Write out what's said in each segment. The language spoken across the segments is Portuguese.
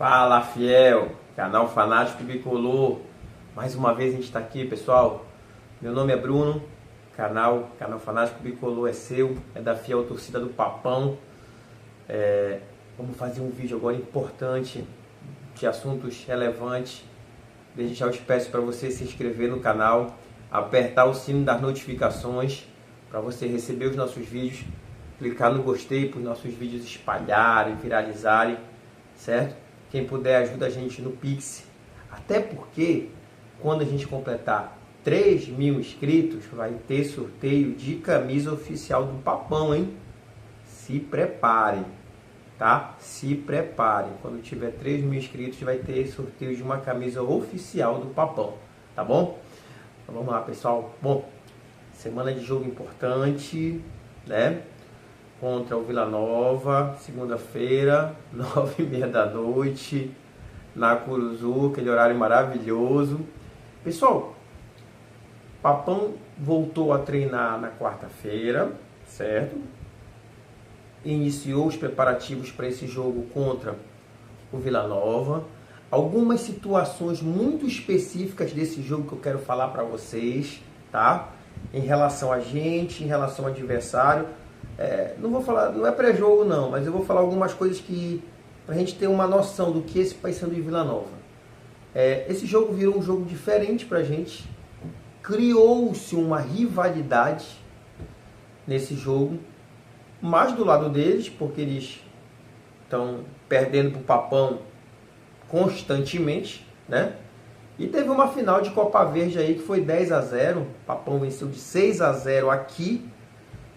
Fala, fiel, canal Fanático Bicolor. Mais uma vez a gente está aqui, pessoal. Meu nome é Bruno, canal Fanático Bicolor é seu, é da fiel torcida do Papão. Vamos fazer um vídeo agora importante de assuntos relevantes. Desde já eu peço para você se inscrever no canal, apertar o sino das notificações para você receber os nossos vídeos, clicar no gostei para os nossos vídeos espalharem, viralizarem, certo? Quem puder ajuda a gente no Pix, até porque quando a gente completar 3.000 inscritos vai ter sorteio de camisa oficial do Papão, hein? Se preparem, tá? Se preparem, quando tiver 3.000 inscritos vai ter sorteio de uma camisa oficial do Papão, tá bom? Então vamos lá, pessoal. Bom, semana de jogo importante, né? Contra o Vila Nova, segunda-feira, 9h30 da noite, na Curuzu, aquele horário maravilhoso. Pessoal, Papão voltou a treinar na quarta-feira, certo? Iniciou os preparativos para esse jogo contra o Vila Nova. Algumas situações muito específicas desse jogo que eu quero falar para vocês, tá? Em relação a gente, em relação ao adversário. Não vou falar, não é pré-jogo não, mas eu vou falar algumas coisas que pra gente ter uma noção do que esse Paysandu e Vila Nova. Esse jogo virou um jogo diferente pra gente. Criou-se uma rivalidade nesse jogo, mais do lado deles, porque eles estão perdendo pro Papão constantemente, né? E teve uma final de Copa Verde aí que foi 10-0. O Papão venceu de 6-0 aqui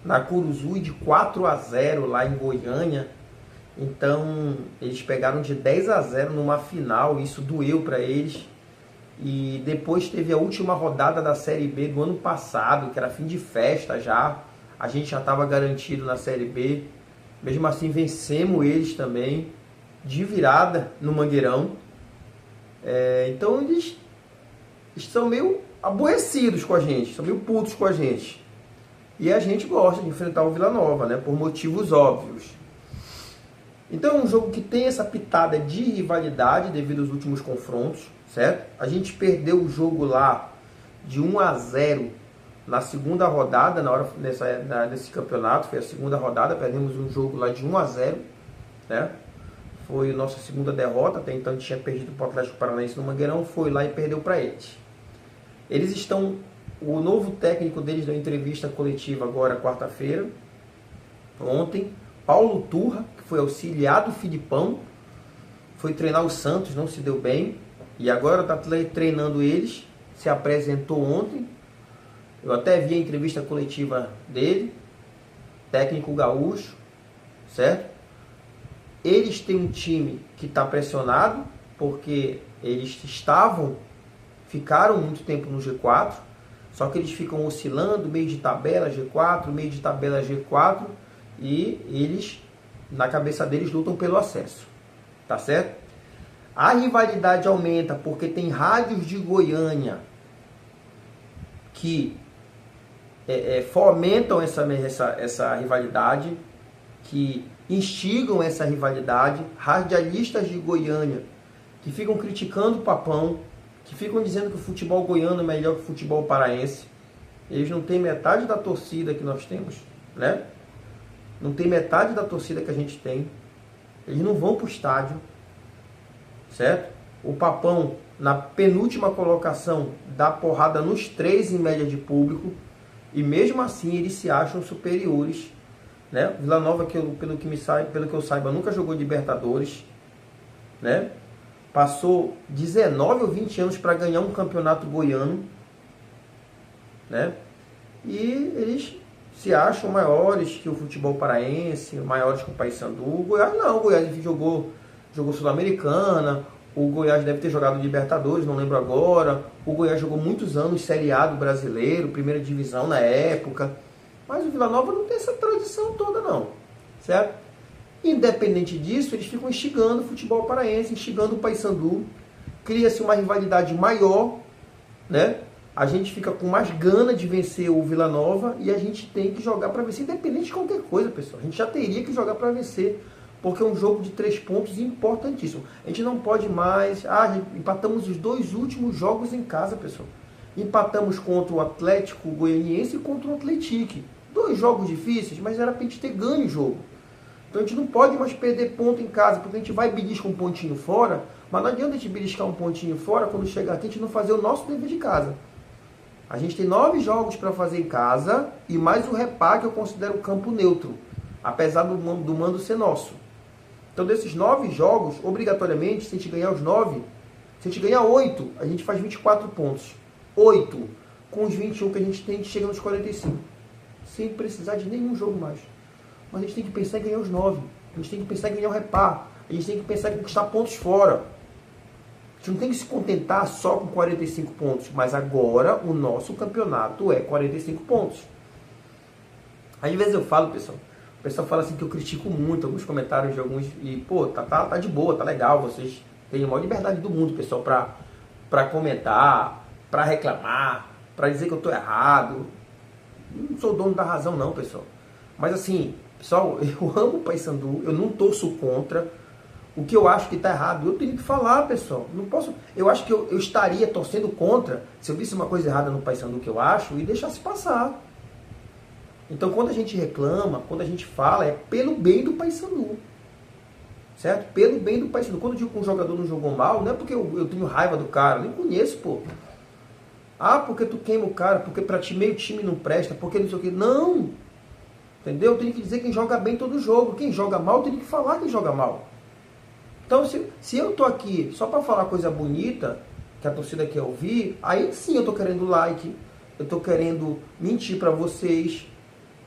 na Curuzu e de 4-0 lá em Goiânia. Então eles pegaram de 10-0 numa final, isso doeu para eles. E depois teve a última rodada da Série B do ano passado, que era fim de festa já. A gente já estava garantido na Série B. Mesmo assim vencemos eles também, de virada no Mangueirão. Então eles são meio aborrecidos com a gente, são meio putos com a gente. E a gente gosta de enfrentar o Vila Nova, né? Por motivos óbvios. Então é um jogo que tem essa pitada de rivalidade devido aos últimos confrontos, certo? A gente perdeu o jogo lá de 1-0 na segunda rodada, nesse campeonato, foi a segunda rodada, perdemos um jogo lá de 1-0, né? Foi a nossa segunda derrota, até então a gente tinha perdido para o Atlético Paranaense no Mangueirão, foi lá e perdeu para eles. Eles estão... O novo técnico deles deu entrevista coletiva agora, quarta-feira, ontem. Paulo Turra, que foi auxiliar do Filipão, foi treinar o Santos, não se deu bem. E agora está treinando eles, se apresentou ontem. Eu até vi a entrevista coletiva dele, técnico gaúcho, certo? Eles têm um time que está pressionado, porque eles ficaram muito tempo no G4, só que eles ficam oscilando, meio de tabela G4, meio de tabela G4, e eles, na cabeça deles, lutam pelo acesso, tá certo? A rivalidade aumenta porque tem rádios de Goiânia que fomentam essa rivalidade, que instigam essa rivalidade, radialistas de Goiânia que ficam criticando o Papão, que ficam dizendo que o futebol goiano é melhor que o futebol paraense. Eles não têm metade da torcida que nós temos, né? Não tem metade da torcida que a gente tem. Eles não vão para o estádio, certo? O Papão, na penúltima colocação, dá porrada nos 3 em média de público, e mesmo assim eles se acham superiores, né? Vila Nova, pelo que eu saiba, nunca jogou Libertadores, né? Passou 19 ou 20 anos para ganhar um campeonato goiano, né? E eles se acham maiores que o futebol paraense, maiores que o Paysandu. O Goiás não, o Goiás jogou Sul-Americana, o Goiás deve ter jogado Libertadores, não lembro agora. O Goiás jogou muitos anos Série A do brasileiro, primeira divisão na época. Mas o Vila Nova não tem essa tradição toda não, certo? Independente disso, eles ficam instigando o futebol paraense, instigando o Paysandu. Cria-se uma rivalidade maior, né? A gente fica com mais gana de vencer o Vila Nova e a gente tem que jogar para vencer, independente de qualquer coisa, pessoal. A gente já teria que jogar para vencer, porque é um jogo de 3 pontos importantíssimo. A gente não pode mais... empatamos os 2 últimos jogos em casa, pessoal. Empatamos contra o Atlético Goianiense e contra o Atlético. 2 jogos difíceis, mas era pra gente ter ganho o jogo. Então a gente não pode mais perder ponto em casa, porque a gente vai beliscar um pontinho fora, mas não adianta a gente beliscar um pontinho fora quando chegar aqui a gente não fazer o nosso dever de casa. A gente tem 9 jogos para fazer em casa e mais o Repá, que eu considero campo neutro, apesar do mando ser nosso. Então desses 9 jogos, obrigatoriamente, se a gente ganhar os 9, se a gente ganhar 8, a gente faz 24 pontos. 8 com os 21 que a gente tem, a gente chega nos 45. Sem precisar de nenhum jogo mais. Mas a gente tem que pensar em ganhar os 9. A gente tem que pensar em ganhar o Repá. A gente tem que pensar em conquistar pontos fora. A gente não tem que se contentar só com 45 pontos. Mas agora o nosso campeonato é 45 pontos. Às vezes eu falo, pessoal. O pessoal fala assim que eu critico muito alguns comentários de alguns. E, pô, tá de boa, tá legal. Vocês têm a maior liberdade do mundo, pessoal, pra comentar, pra reclamar, pra dizer que eu tô errado. Não sou dono da razão, não, pessoal. Mas assim, pessoal, eu amo o Paysandu, eu não torço contra. O que eu acho que está errado, eu tenho que falar, pessoal. Não posso. Eu acho que eu estaria torcendo contra se eu visse uma coisa errada no Paysandu que eu acho e deixasse passar. Então, quando a gente reclama, quando a gente fala, é pelo bem do Paysandu. Certo? Pelo bem do Paysandu. Quando eu digo que um jogador não jogou mal, não é porque eu tenho raiva do cara, eu nem conheço, pô. Ah, porque tu queima o cara, porque pra ti meio time não presta, porque não sei o que. Não! Entendeu? Eu tenho que dizer quem joga bem todo jogo. Quem joga mal, eu tenho que falar quem joga mal. Então, se eu tô aqui só para falar coisa bonita, que a torcida quer ouvir, aí sim eu tô querendo like, eu tô querendo mentir para vocês.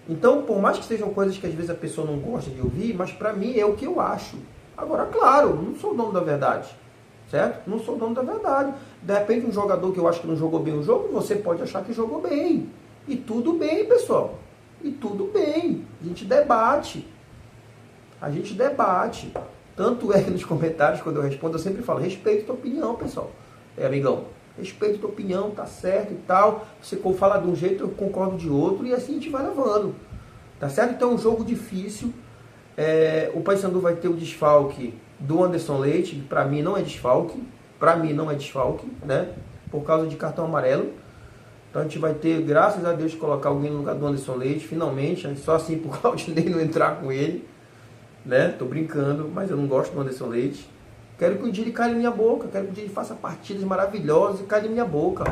Então, por mais que sejam coisas que às vezes a pessoa não gosta de ouvir, mas para mim é o que eu acho. Agora, claro, não sou o dono da verdade, certo? Não sou o dono da verdade. De repente, um jogador que eu acho que não jogou bem o jogo, você pode achar que jogou bem. E tudo bem, pessoal. E tudo bem. A gente debate. A gente debate. Tanto é que nos comentários, quando eu respondo, eu sempre falo, respeito a tua opinião, pessoal. Amigão, respeito a tua opinião, tá certo e tal. Você fala de um jeito, eu concordo de outro, e assim a gente vai levando. Tá certo? Então é um jogo difícil. O Paysandu vai ter o desfalque do Anderson Leite, que pra mim não é desfalque. Pra mim não é desfalque, né? Por causa de cartão amarelo. Então a gente vai ter, graças a Deus, colocar alguém no lugar do Anderson Leite, finalmente. Só assim pro Claudinei não entrar com ele. Né? Tô brincando, mas eu não gosto do Anderson Leite. Quero que um dia ele cale minha boca. Quero que um dia ele faça partidas maravilhosas e cale minha boca.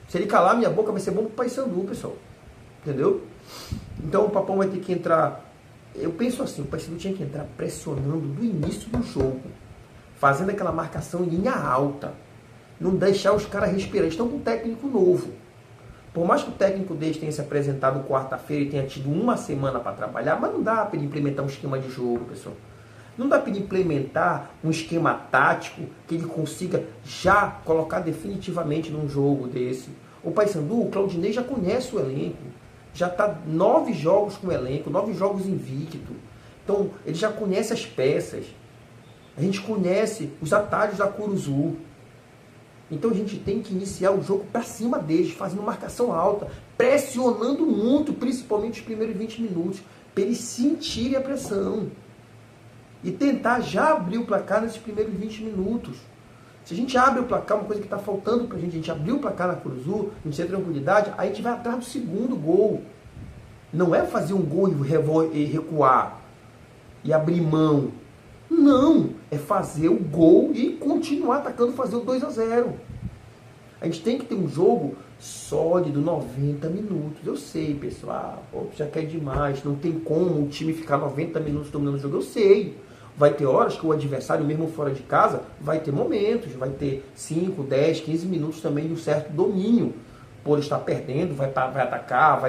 Se ele calar minha boca, vai ser bom pro Paysandu, pessoal. Entendeu? Então o Papão vai ter que entrar. Eu penso assim, o Paysandu tinha que entrar pressionando do início do jogo. Fazendo aquela marcação em linha alta. Não deixar os caras respirar. Eles estão com um técnico novo. Por mais que o técnico deles tenha se apresentado quarta-feira e tenha tido uma semana para trabalhar, mas não dá para ele implementar um esquema de jogo, pessoal. Não dá para ele implementar um esquema tático que ele consiga já colocar definitivamente num jogo desse. O Paysandu, o Claudinei já conhece o elenco. Já está 9 jogos com o elenco, 9 jogos invicto. Então, ele já conhece as peças. A gente conhece os atalhos da Curuzu. Então a gente tem que iniciar o jogo para cima deles, fazendo marcação alta, pressionando muito, principalmente os primeiros 20 minutos, para eles sentirem a pressão. E tentar já abrir o placar nesses primeiros 20 minutos. Se a gente abre o placar, uma coisa que está faltando para a gente abriu o placar na Curuzu, a gente tem tranquilidade, aí a gente vai atrás do segundo gol. Não é fazer um gol e recuar, e abrir mão. Não, é fazer o gol e continuar atacando, fazer o 2-0. A gente tem que ter um jogo sólido, 90 minutos. Eu sei, pessoal, já quer demais. Não tem como o time ficar 90 minutos dominando o jogo. Eu sei. Vai ter horas que o adversário, mesmo fora de casa, vai ter momentos. Vai ter 5, 10, 15 minutos também de um certo domínio. Por estar perdendo, vai atacar,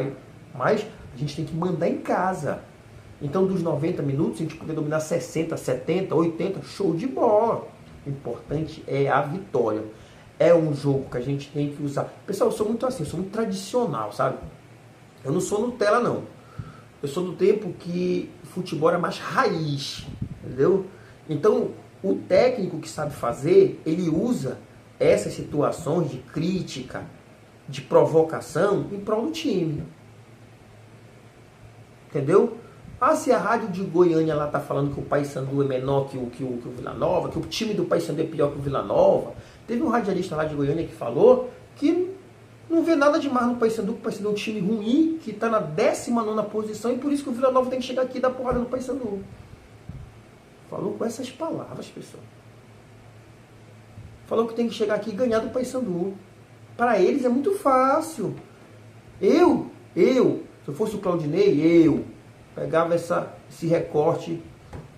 mas a gente tem que mandar em casa. Então, dos 90 minutos, se a gente puder dominar 60, 70, 80, show de bola. O importante é a vitória. É um jogo que a gente tem que usar. Pessoal, eu sou muito assim, eu sou muito tradicional, sabe? Eu não sou Nutella, não. Eu sou do tempo que o futebol é mais raiz, entendeu? Então, o técnico que sabe fazer, ele usa essas situações de crítica, de provocação, em prol do time. Entendeu? Ah, se a rádio de Goiânia lá tá falando que o Paysandu é menor que o Vila Nova, que o time do Paysandu é pior que o Vila Nova. Teve um radialista lá de Goiânia que falou que não vê nada demais no Paysandu, que o Paysandu é um time ruim, que está na 19ª posição, e por isso que o Vila Nova tem que chegar aqui e dar porrada no Paysandu. Falou com essas palavras, pessoal. Falou que tem que chegar aqui e ganhar do Paysandu. Para eles é muito fácil. Eu, se eu fosse o Claudinei, eu pegava esse recorte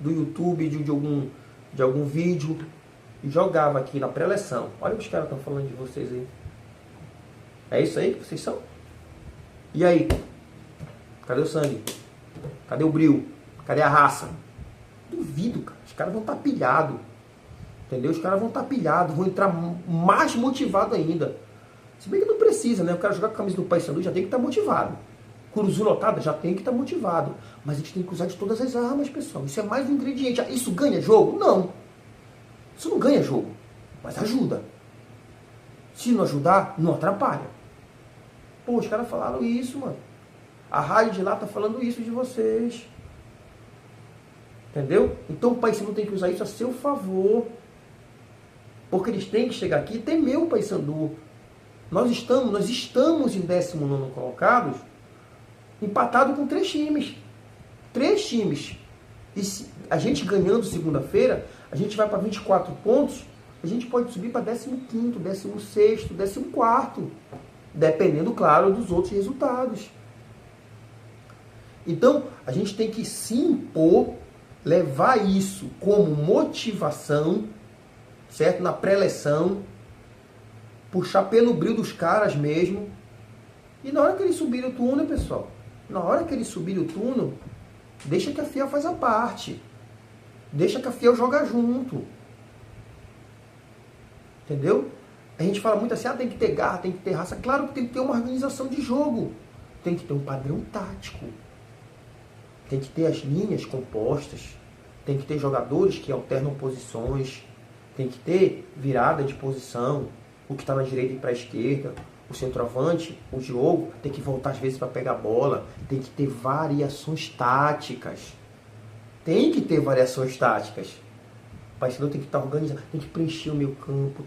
do YouTube, de algum vídeo, e jogava aqui na pré-eleção. Olha o que os caras estão falando de vocês aí. É isso aí que vocês são? E aí? Cadê o sangue? Cadê o brilho? Cadê a raça? Duvido, cara. Os caras vão estar pilhados. Entendeu? Os caras vão estar pilhados, vão entrar mais motivados ainda. Se bem que não precisa, né? O cara jogar com a camisa do Paysandu já tem que estar motivado. Curuzu lotada já tem que estar motivado. Mas a gente tem que usar de todas as armas, pessoal. Isso é mais um ingrediente. Isso ganha jogo? Não. Isso não ganha jogo. Mas ajuda. Se não ajudar, não atrapalha. Pô, os caras falaram isso, mano. A rádio de lá tá falando isso de vocês. Entendeu? Então o Paysandu tem que usar isso a seu favor. Porque eles têm que chegar aqui e temer o Paysandu. Nós estamos em 19º colocados, empatado com 3 times. 3 times. E se a gente ganhando segunda-feira, a gente vai para 24 pontos, a gente pode subir para 15º, 16º, 14º. Dependendo, claro, dos outros resultados. Então, a gente tem que se impor, levar isso como motivação, certo? Na pré-eleição, puxar pelo brilho dos caras mesmo. E na hora que eles subirem o túnel, pessoal, na hora que eles subirem o túnel, deixa que a Fiel faz a parte. Deixa que a Fiel joga junto. Entendeu? A gente fala muito assim, tem que ter garra, tem que ter raça. Claro que tem que ter uma organização de jogo. Tem que ter um padrão tático. Tem que ter as linhas compostas. Tem que ter jogadores que alternam posições. Tem que ter virada de posição. O que está na direita e para a esquerda. O centroavante, o Diogo, tem que voltar às vezes para pegar a bola. Tem que ter variações táticas. Tem que ter variações táticas. O Paysandu tem que estar organizado, tem que preencher o meio campo,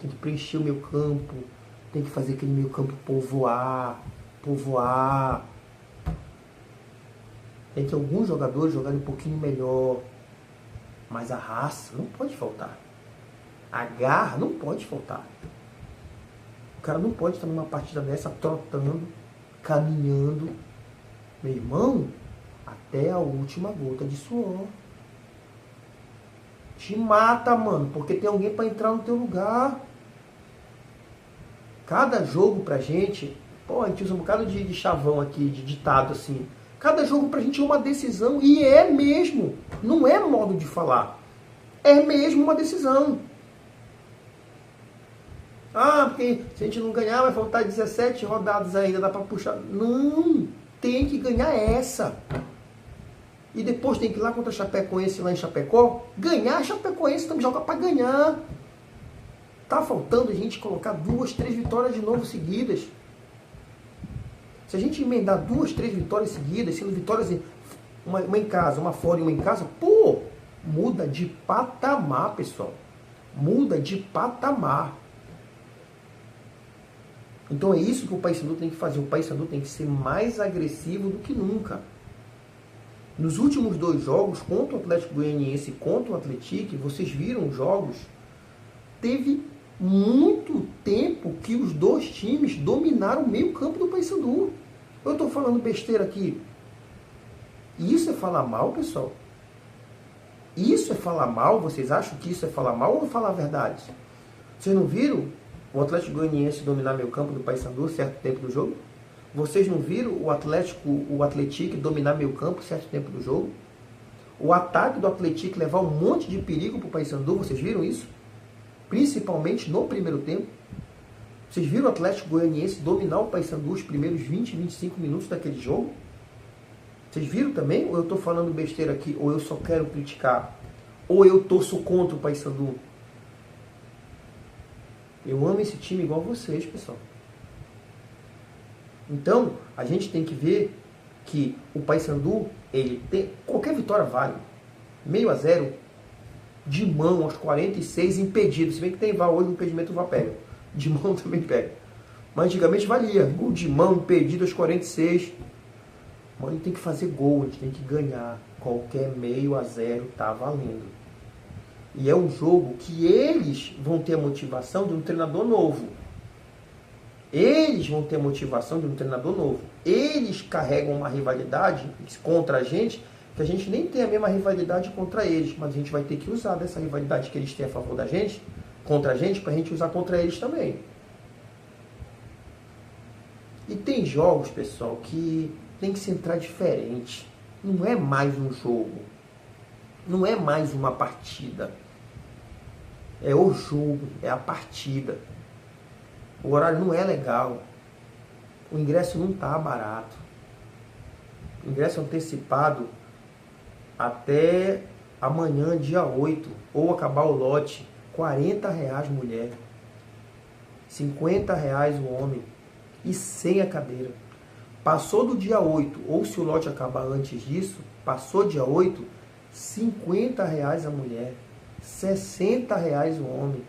tem que fazer aquele meio campo povoar. Tem que alguns jogadores jogarem um pouquinho melhor, mas a raça não pode faltar. A garra não pode faltar. O cara não pode estar numa partida dessa trotando, caminhando, meu irmão, até a última gota de suor. Te mata, mano, porque tem alguém para entrar no teu lugar. Cada jogo pra gente, pô, a gente usa um bocado de chavão aqui, de ditado assim. Cada jogo pra gente é uma decisão, e é mesmo. Não é modo de falar. É mesmo uma decisão. Porque se a gente não ganhar, vai faltar 17 rodadas ainda, dá pra puxar. Não, tem que ganhar essa. E depois tem que ir lá contra a Chapecoense, lá em Chapecó, ganhar a Chapecoense, estamos jogando para ganhar. Tá faltando a gente colocar 2, 3 vitórias de novo seguidas. Se a gente emendar 2, 3 vitórias seguidas, sendo vitórias uma em casa, uma fora e uma em casa, pô, muda de patamar, pessoal. Muda de patamar. Então é isso que o Paysandu tem que fazer. O Paysandu tem que ser mais agressivo do que nunca. Nos últimos 2 jogos, contra o Atlético Goianiense e contra o Atlético, vocês viram os jogos, teve muito tempo que os 2 times dominaram o meio campo do Paysandu. Eu estou falando besteira aqui. Isso é falar mal, pessoal? Isso é falar mal? Vocês acham que isso é falar mal ou falar a verdade? Vocês não viram o Atlético Goianiense dominar meio campo do Paysandu certo tempo do jogo? Vocês não viram o Atlético dominar meio campo certo tempo do jogo? O ataque do Atlético levar um monte de perigo para o Paysandu, vocês viram isso? Principalmente no primeiro tempo. Vocês viram o Atlético Goianiense dominar o Paysandu os primeiros 20, 25 minutos daquele jogo? Vocês viram também? Ou eu estou falando besteira aqui, ou eu só quero criticar, ou eu torço contra o Paysandu? Eu amo esse time igual vocês, pessoal. Então, a gente tem que ver que o Paysandu, ele tem, qualquer vitória vale. 0-0, de mão aos 46, impedido. Se bem que tem VAR hoje, o impedimento o VAR pega. De mão também pega. Mas antigamente valia. Gol de mão, impedido aos 46. Mas ele tem que fazer gol, a gente tem que ganhar. Qualquer 0-0 tá valendo. E é um jogo que eles vão ter a motivação de um treinador novo. Eles vão ter a motivação de um treinador novo. Eles carregam uma rivalidade contra a gente, que a gente nem tem a mesma rivalidade contra eles, mas a gente vai ter que usar dessa rivalidade que eles têm a favor da gente, contra a gente, para a gente usar contra eles também. E tem jogos, pessoal, que tem que se entrar diferente. Não é mais um jogo. Não é mais uma partida. É o jogo, é a partida. O horário não é legal. O ingresso não está barato. O ingresso antecipado até amanhã, dia 8, ou acabar o lote, R$40 mulher, R$50 o homem e sem a cadeira. Passou do dia 8, ou se o lote acabar antes disso, passou dia 8, R$50 a mulher, R$60 o homem,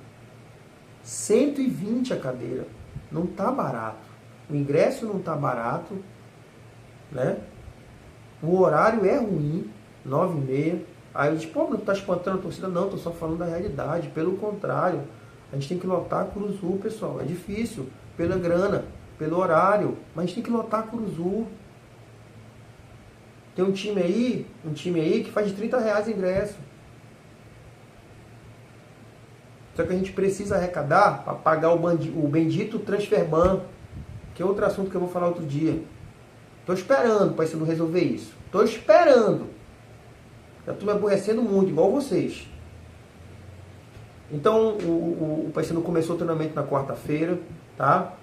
120 a cadeira. Não tá barato. O ingresso não tá barato, né? O horário é ruim, 9h30. Aí eu disse, pô, não tá espantando a torcida? Não, tô só falando da realidade. Pelo contrário, a gente tem que lotar a Curuzu, pessoal. É difícil, pela grana, pelo horário, mas a gente tem que lotar a Curuzu. Tem um time aí que faz de R$30 o ingresso. Só que a gente precisa arrecadar para pagar o bendito Transferban, que é outro assunto que eu vou falar outro dia. Estou esperando o Paysandu resolver isso. Estou esperando. Já estou me aborrecendo muito, igual vocês. Então, o Paysandu começou o treinamento na quarta-feira, tá?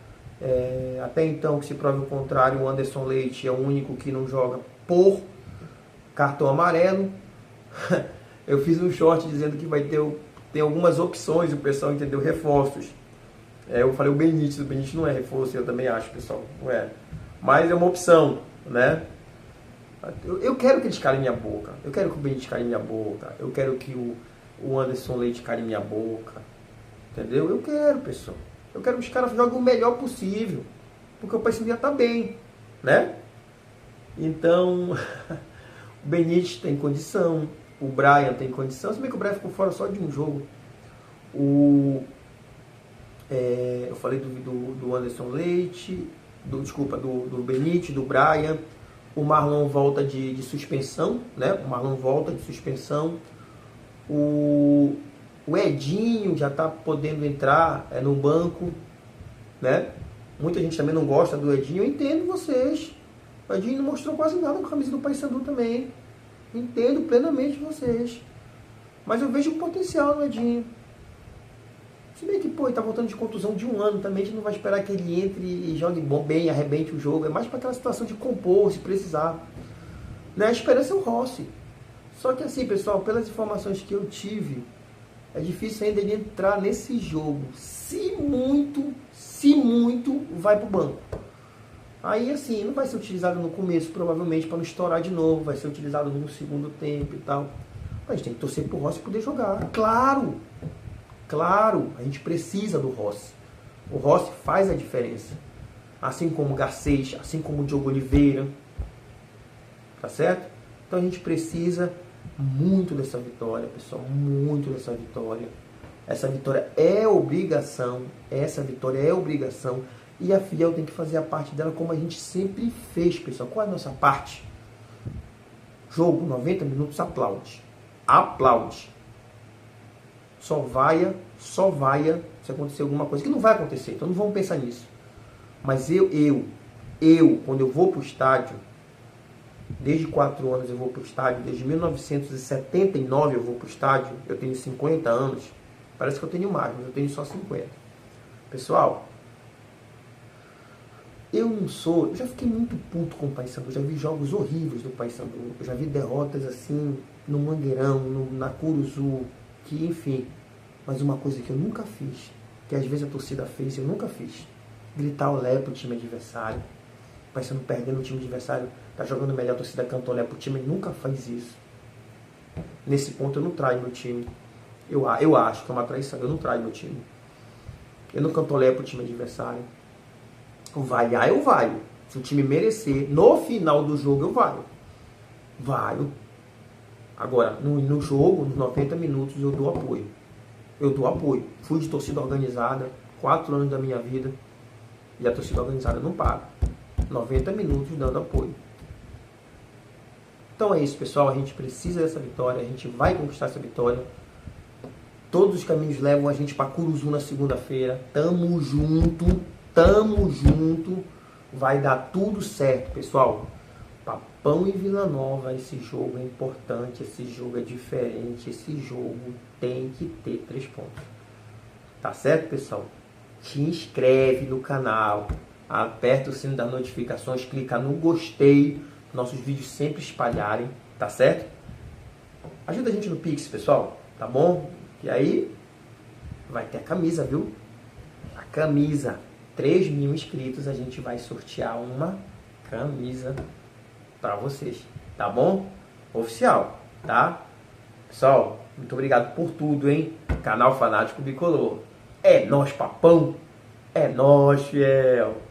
Até então, que se prove o contrário, o Anderson Leite é o único que não joga por cartão amarelo. Eu fiz um short dizendo que tem algumas opções, o pessoal entendeu, reforços. Eu falei o Benítez não é reforço, eu também acho, pessoal, não é. Mas é uma opção, né? Eu quero que eles calem minha boca, eu quero que o Benítez cale minha boca, eu quero que o Anderson Leite cale minha boca, entendeu? Eu quero, pessoal. Eu quero que os caras joguem o melhor possível, porque o Paysandu já tá bem, né? Então, o Benítez tem condição, o Brian tem condição, se bem que o Brian ficou fora só de um jogo. Eu falei do Anderson Leite, do Benítez, do Brian. O Marlon volta de suspensão, né? O Marlon volta de suspensão. O Edinho já está podendo entrar no banco, né? Muita gente também não gosta do Edinho. Eu entendo vocês. O Edinho não mostrou quase nada com a camisa do Paysandu também. Entendo plenamente vocês. Mas eu vejo o potencial no Edinho. Se bem que, ele tá voltando de contusão de 1 ano também, a gente não vai esperar que ele entre e jogue bem, arrebente o jogo. É mais para aquela situação de compor, se precisar. Né? A esperança é o Rossi. Só que assim, pessoal, pelas informações que eu tive, é difícil ainda ele entrar nesse jogo. Se muito, vai pro banco. Aí, assim, não vai ser utilizado no começo, provavelmente, para não estourar de novo. Vai ser utilizado no segundo tempo e tal. Mas a gente tem que torcer pro Rossi poder jogar. Claro, a gente precisa do Rossi. O Rossi faz a diferença. Assim como o Garcês, assim como o Diogo Oliveira. Tá certo? Então a gente precisa muito dessa vitória, pessoal. Muito dessa vitória. Essa vitória é obrigação. Essa vitória é obrigação. E a Fiel tem que fazer a parte dela como a gente sempre fez, pessoal. Qual é a nossa parte? Jogo, 90 minutos, aplaude. Aplaude. Só vaia se acontecer alguma coisa, que não vai acontecer, então não vamos pensar nisso. Mas eu, quando eu vou para o estádio, desde 4 anos eu vou para o estádio, desde 1979 eu vou para o estádio, eu tenho 50 anos, parece que eu tenho mais, mas eu tenho só 50. Pessoal, eu já fiquei muito puto com o Paysandu, já vi jogos horríveis do Paysandu, eu já vi derrotas assim, no Mangueirão, na Curuzu, que enfim, mas uma coisa que eu nunca fiz, que às vezes a torcida fez e eu nunca fiz, gritar o lé pro time adversário, vai sendo perdendo o time adversário, tá jogando melhor, a torcida canta olé pro time, ele nunca faz isso. Nesse ponto eu não traio meu time. Eu acho que é uma traição, eu não traio meu time. Eu não canto olé pro time adversário. Vaiar eu vaio. Se o time merecer, no final do jogo eu vaio. Vaio. Agora, no jogo, nos 90 minutos, eu dou apoio. Eu dou apoio. Fui de torcida organizada, 4 anos da minha vida, e a torcida organizada não para. 90 minutos dando apoio. Então é isso, pessoal. A gente precisa dessa vitória. A gente vai conquistar essa vitória. Todos os caminhos levam a gente para Curuzu na segunda-feira. Tamo junto. Tamo junto. Vai dar tudo certo, pessoal. Papão e Vila Nova. Esse jogo é importante. Esse jogo é diferente. Esse jogo tem que ter 3 pontos. Tá certo, pessoal? Te inscreve no canal. Aperta o sino das notificações. Clica no gostei. Nossos vídeos sempre espalharem, tá certo? Ajuda a gente no Pix, pessoal, tá bom? E aí, vai ter a camisa, viu? A camisa. 3.000 inscritos, a gente vai sortear uma camisa pra vocês, tá bom? Oficial, tá? Pessoal, muito obrigado por tudo, hein? Canal Fanático Bicolor. É nóis, papão! É nóis, fiel!